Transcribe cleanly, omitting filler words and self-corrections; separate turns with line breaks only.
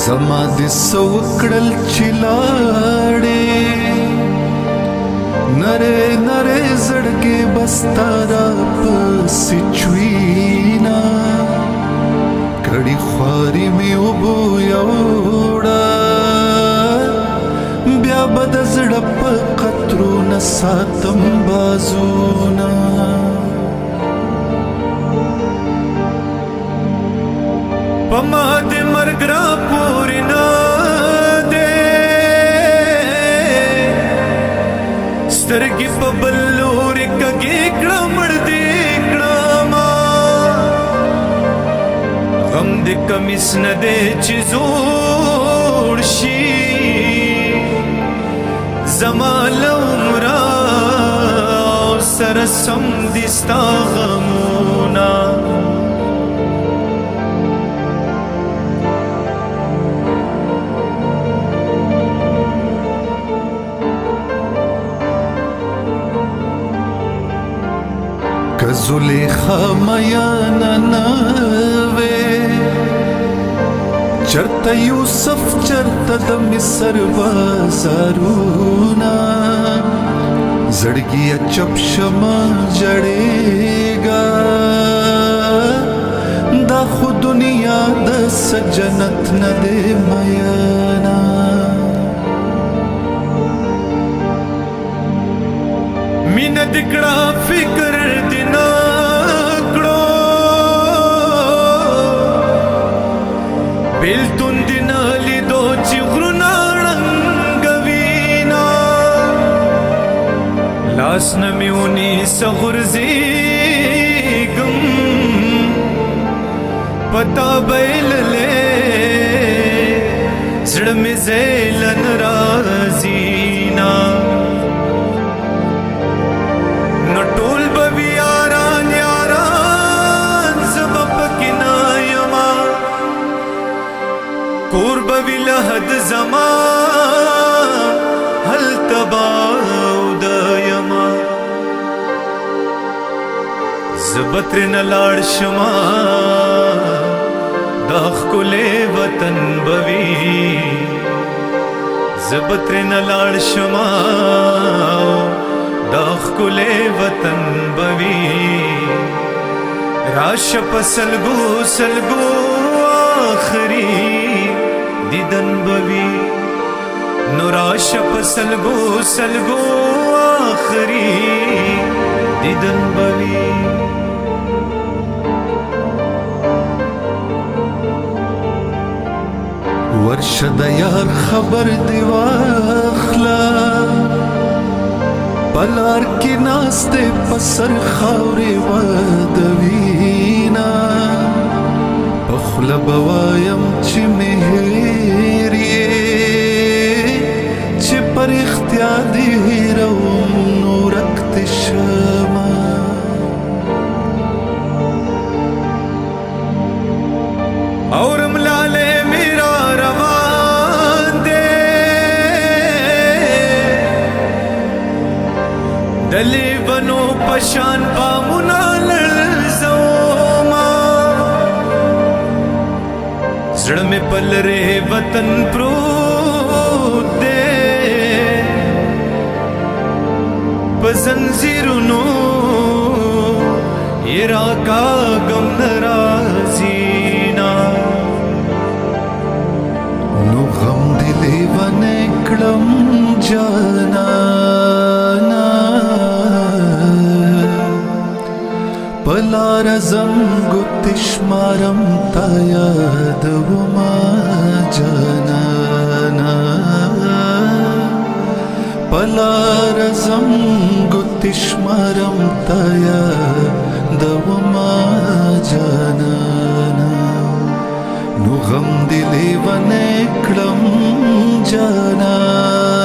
زما د سوکړل چلاړې نره نره زړګي بستارا پسې چوينا کړي خواري مې وبو یوړه بیا بد زړه په قطرو نه ساتم بازونه پما دې مرګ را پورې نه دې سترګې په بل لورې کږې کړه مړ دې کړم غم دې کمیس نه دی چې زوړ شي زما له عمره او سره سم دي ستا غمونه که زلیخا میانا نوے چرتا یوسف چرتا د مصر بازارونا زړګي چپ شما جړېګا دا خو دنیا د سجنت نه دې میانا مینه دکړه فکر دینا کړو بیلتون دینا لیدو چې غرونه ړنګوینا لاس نه مې ونیسه غورځېږم پتا بیللې زړه مې زیلن راځینا ټول به یاران یاران زما پکې نه یما کور به وي له حد زما هلته به اوده یما زه به ترېنه لاړ شمه دا ښکلی وطن به وي زه به ترېنه لاړ شمه دا ښکلی وطن بوي راشه په سلګو سلګو آخري دیدن بوي نو راشه په سلګو سلګو آخري دیدن بوي ورشه د یار خبر دی واخله پلار کی ناستے پسر خاورے ودوینا پخل بوایم چی مهریه چی پر اختیار دی روم نورکت شما اورم لالے میرا روان دے دلی بنو پشان پامونا لرزوما زړه مې په لرې وطن پروت دی په زنځیرونو یې راکاږم نه راځي نه نو غم دې لیونی کړم جانانا پلار زنګ شمارم تا یادوما جانانا پلار زنګ شمارم تا یادوما جانانا نو غم دې لیونی کړم جانانا